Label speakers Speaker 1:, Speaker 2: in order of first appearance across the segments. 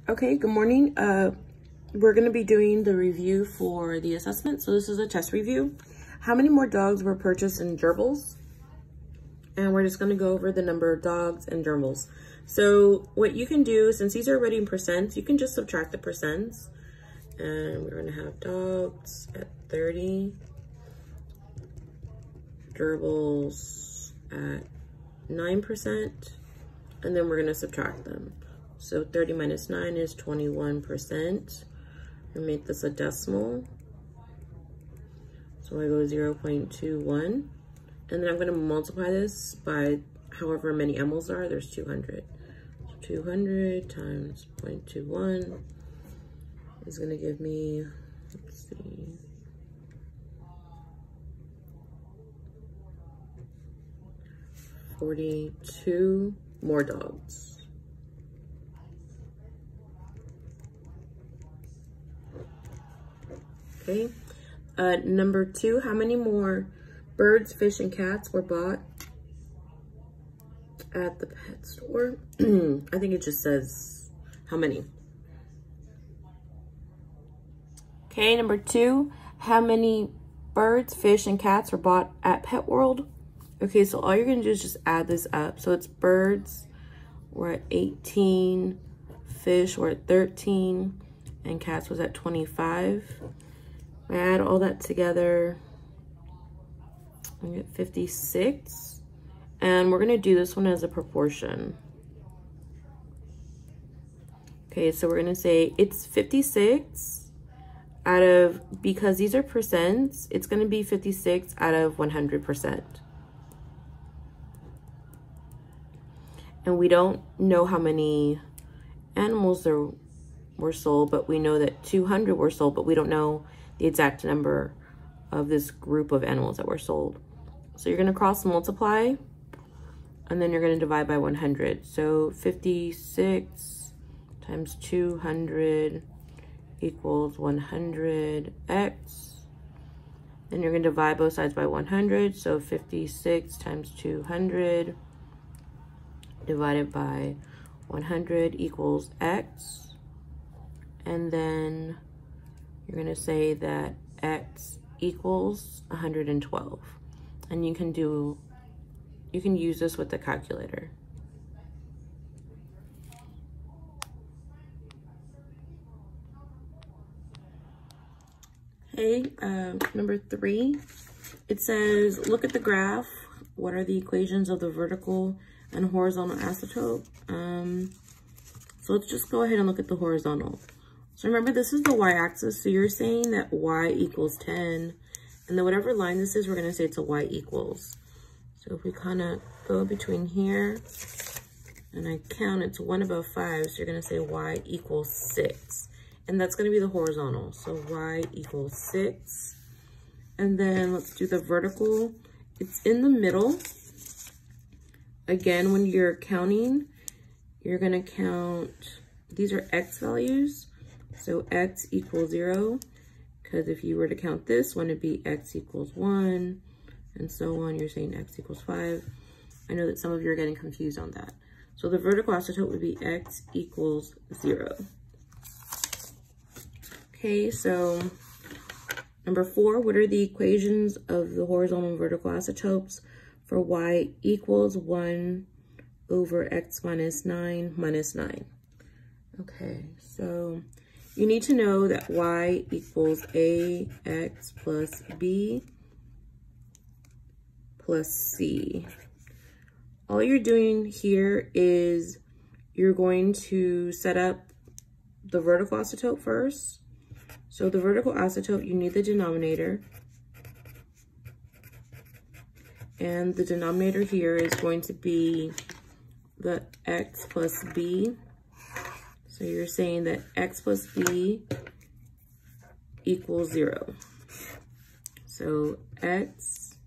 Speaker 1: Okay, good morning. We're going to be doing the review for the assessment. So this is a test review. How many more dogs were purchased in gerbils? And we're just going to go over the number of dogs and gerbils. So what you can do, since these are already in percents, you can just subtract the percents. And we're going to have dogs at 30, gerbils at 9%, and then we're going to subtract them. So 30 minus 9 is 21%. We make this a decimal. So I go 0.21. And then I'm going to multiply this by however many animals there are. There's 200. So 200 times 0.21 is going to give me, let's see, 42 more dogs. Okay, number 2, how many more birds, fish, and cats were bought at the pet store? I think it just says how many. Okay, number 2, how many birds, fish, and cats were bought at Pet World? Okay, so all you're gonna do is just add this up. So it's birds, we're at 18, fish, we're at 13, and cats was at 25. I add all that together, I get 56. And we're gonna do this one as a proportion. Okay, so we're gonna say it's 56 out of, because these are percents, it's gonna be 56 out of 100%. And we don't know how many animals there were sold, but we know that 200 were sold, but we don't know the exact number of this group of animals that were sold. So you're gonna cross multiply, and then you're gonna divide by 100. So 56 times 200 equals 100x. Then you're gonna divide both sides by 100. So 56 times 200 divided by 100 equals x. And then you're gonna say that x equals 112. And you can use this with the calculator. Okay, number 3, it says, look at the graph. What are the equations of the vertical and horizontal asymptote? So let's just go ahead and look at the horizontal. So remember, this is the y-axis, so you're saying that y equals 10, and then whatever line this is, we're gonna say it's a y equals. So if we kind of go between here, and I count, it's 1 above 5, so you're gonna say y equals 6. And that's gonna be the horizontal, so y equals 6. And then let's do the vertical. It's in the middle. Again, when you're counting, you're gonna count, these are x values. So x equals 0, because if you were to count this one, it'd be x equals 1, and so on. You're saying x equals 5. I know that some of you are getting confused on that. So the vertical asymptote would be x equals 0. Okay, so number 4, what are the equations of the horizontal and vertical asymptotes for y equals 1 over x minus 9 minus 9? Okay, so you need to know that y equals ax plus b plus c. All you're doing here is you're going to set up the vertical asymptote first. So the vertical asymptote, you need the denominator. And the denominator here is going to be the x plus b. So you're saying that x plus b equals 0. So x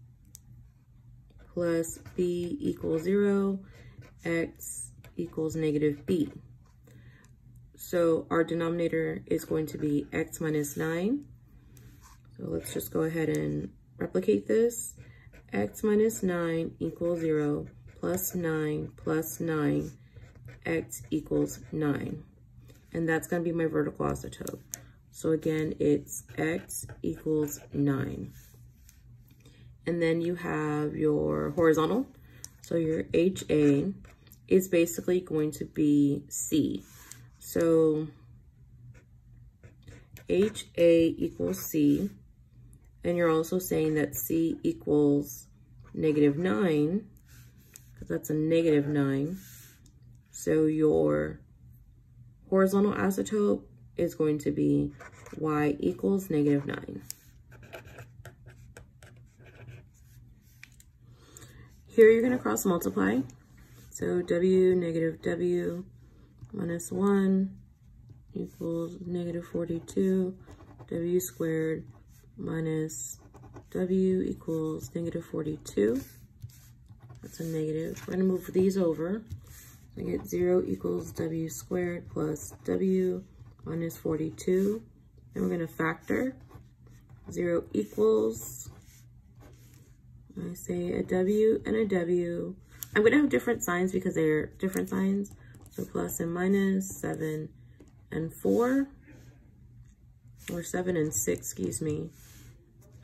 Speaker 1: plus b equals 0, x equals negative b. So our denominator is going to be x minus 9. So let's just go ahead and replicate this. X minus 9 equals 0 plus 9 plus 9, x equals 9. and that's going to be my vertical asymptote. So again, it's x equals 9. And then you have your horizontal. So your HA is basically going to be C. So HA equals C. And you're also saying that C equals -9, because that's a -9. So your horizontal asymptote is going to be y equals -9. Here you're going to cross multiply. So w negative w minus 1 equals -42. W squared minus w equals -42. That's a negative. We're going to move these over. I get 0 equals w squared plus w minus 42. And we're going to factor. 0 equals, I say a w and a w. I'm going to have different signs because they're different signs. So plus and minus, 7 and 4. Or 7 and 6, excuse me.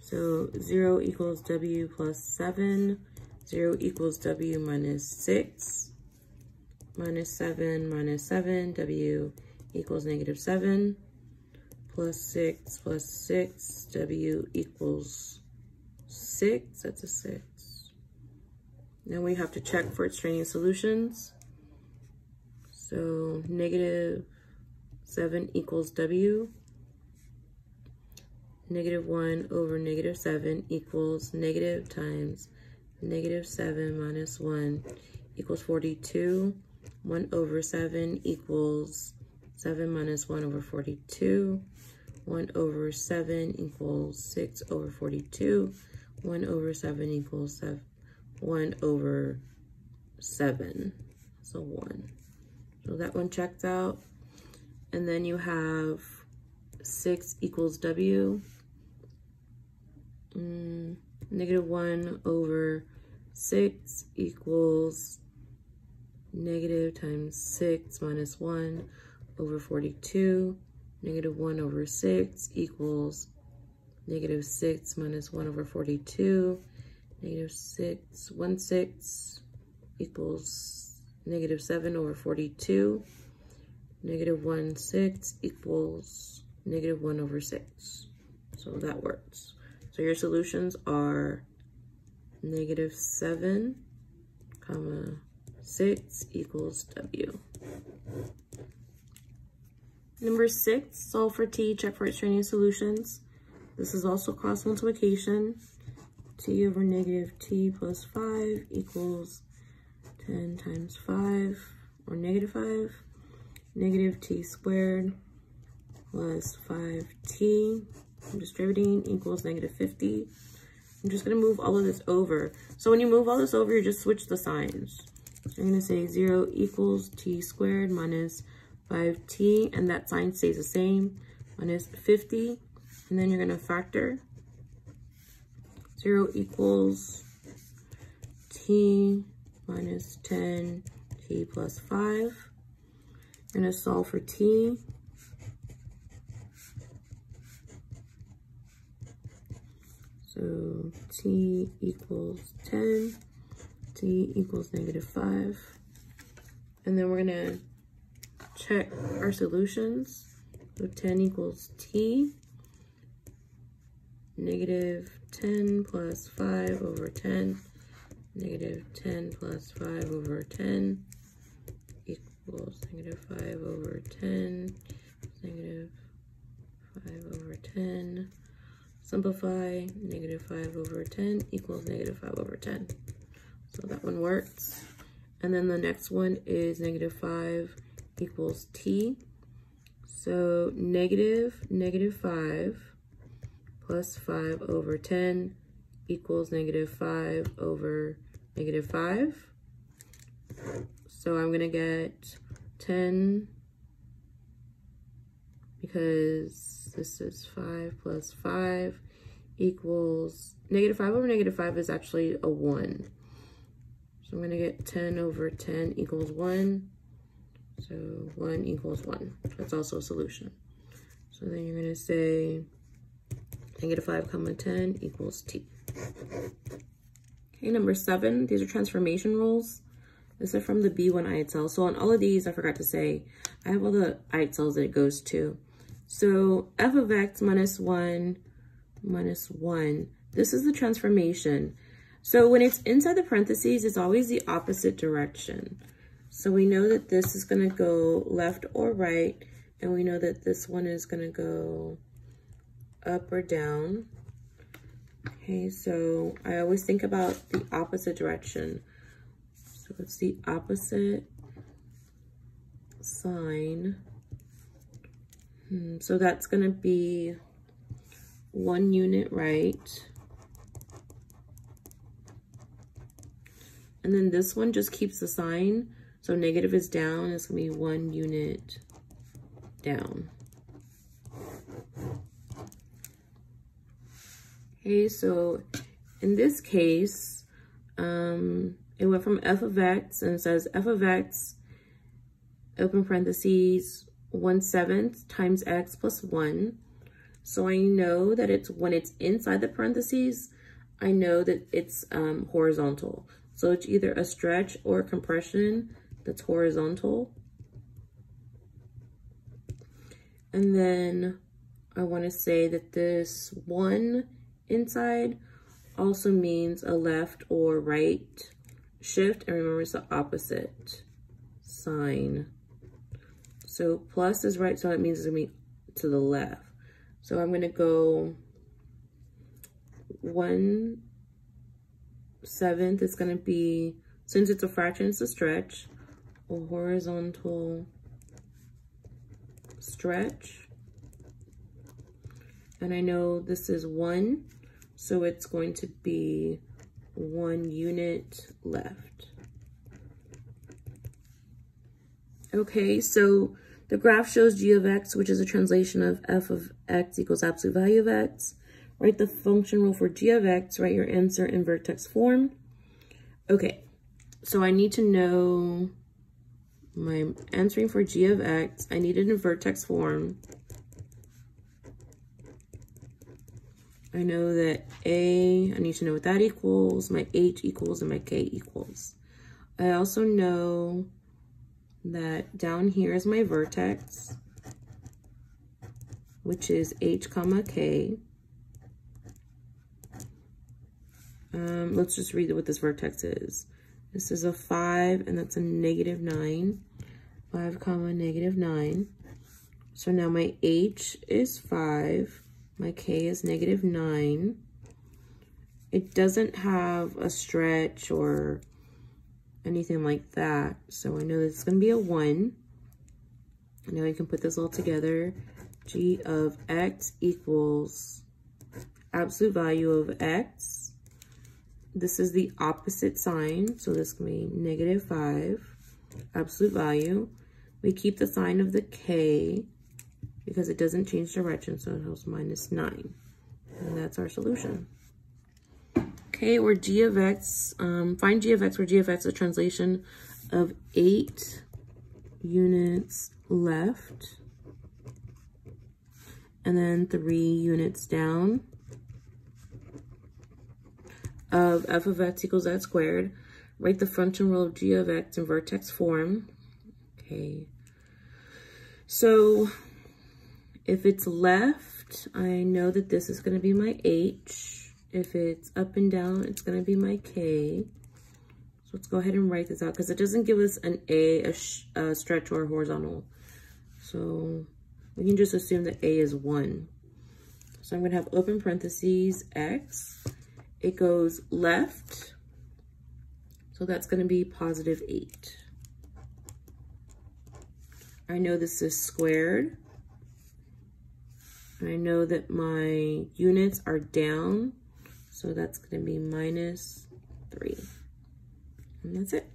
Speaker 1: So 0 equals w plus 7. 0 equals w minus 6. Minus 7 minus 7. W equals -7. Plus 6 plus 6. W equals 6. That's a 6. Now we have to check for extraneous solutions. So -7 equals w. -1 over -7 equals negative times -7 minus 1 equals 42. 1 over 7 equals 7 minus 1 over 42. 1 over 7 equals 6 over 42. 1 over 7 equals 1 over 7. So 1. So that one checks out. And then you have 6 equals w. -1 over 6 equals negative times 6 minus 1 over 42. -1 over 6 equals -6 minus 1 over 42. -6, 1 6 equals -7 over 42. -1 6 equals -1 over 6. So that works. So your solutions are -7, 6 equals w. Number 6, solve for t, check for extraneous solutions. This is also cross multiplication. T over -t plus 5 equals 10 times 5, or -5. -t squared plus 5t. I'm distributing equals -50. I'm just going to move all of this over. So when you move all this over, you just switch the signs. So I'm going to say 0 equals t squared minus 5t, and that sign stays the same, minus 50. And then you're going to factor. 0 equals t minus 10, t plus 5. You're going to solve for t. So t equals 10, t equals -5. And then we're gonna check our solutions. So 10 equals t, -10 plus 5 over 10, -10 plus 5 over 10 equals -5 over 10, -5 over 10. Simplify, -5 over 10 equals -5 over 10. So that one works. And then the next one is -5 equals t. So -5 plus 5 over 10 equals -5 over -5. So I'm gonna get 10, because this is 5 plus 5 equals -5 over -5 is actually a 1. So I'm going to get 10 over 10 equals 1. So 1 equals 1. That's also a solution. So then you're going to say -5 comma 10 equals t. Okay, number 7, these are transformation rules. This is from the B1 ith cell. So on all of these, I forgot to say, I have all the ith cells that it goes to. So f of x minus 1 minus 1, this is the transformation. So when it's inside the parentheses, it's always the opposite direction. So we know that this is going to go left or right, and we know that this one is going to go up or down. Okay, so I always think about the opposite direction. So it's the opposite sign. So that's going to be 1 unit right. And then this one just keeps the sign. So negative is down, it's going to be 1 unit down. Okay, so in this case, it went from f of x, and it says f of x, open parentheses, 1/7 times x plus 1. So I know that it's, when it's inside the parentheses, I know that it's horizontal. So it's either a stretch or a compression that's horizontal. And then I want to say that this 1 inside also means a left or right shift. And remember, it's the opposite sign. So plus is right, so that means it's going to be to the left. So I'm going to go 1/7 is going to be, since it's a fraction, it's a stretch, a horizontal stretch. And I know this is 1, so it's going to be 1 unit left. Okay, so the graph shows g of x, which is a translation of f of x equals absolute value of x. Write the function rule for g of x, write your answer in vertex form. Okay, so I need to know my answering for g of x. I need it in vertex form. I know that I need to know what that equals, my h equals, and my k equals. I also know that down here is my vertex, which is h comma k. Let's just read what this vertex is. This is a 5, and that's a -9. 5 comma -9. So now my h is 5. My k is -9. It doesn't have a stretch or anything like that. So I know that it's going to be a 1. And now I can put this all together. G of x equals absolute value of x. This is the opposite sign. So this can be -5, absolute value. We keep the sign of the k because it doesn't change direction. So it goes -9. And that's our solution. Okay, or g of x, find g of x, where g of x is a translation of 8 units left, and then 3 units down, of f of x equals x squared. Write the function rule of g of x in vertex form. Okay, so if it's left, I know that this is going to be my h. If it's up and down, it's going to be my k. So let's go ahead and write this out because it doesn't give us an a stretch or a horizontal. So we can just assume that a is 1. So I'm going to have open parentheses x. It goes left. So that's going to be +8. I know this is squared. And I know that my units are down. So that's going to be -3. And that's it.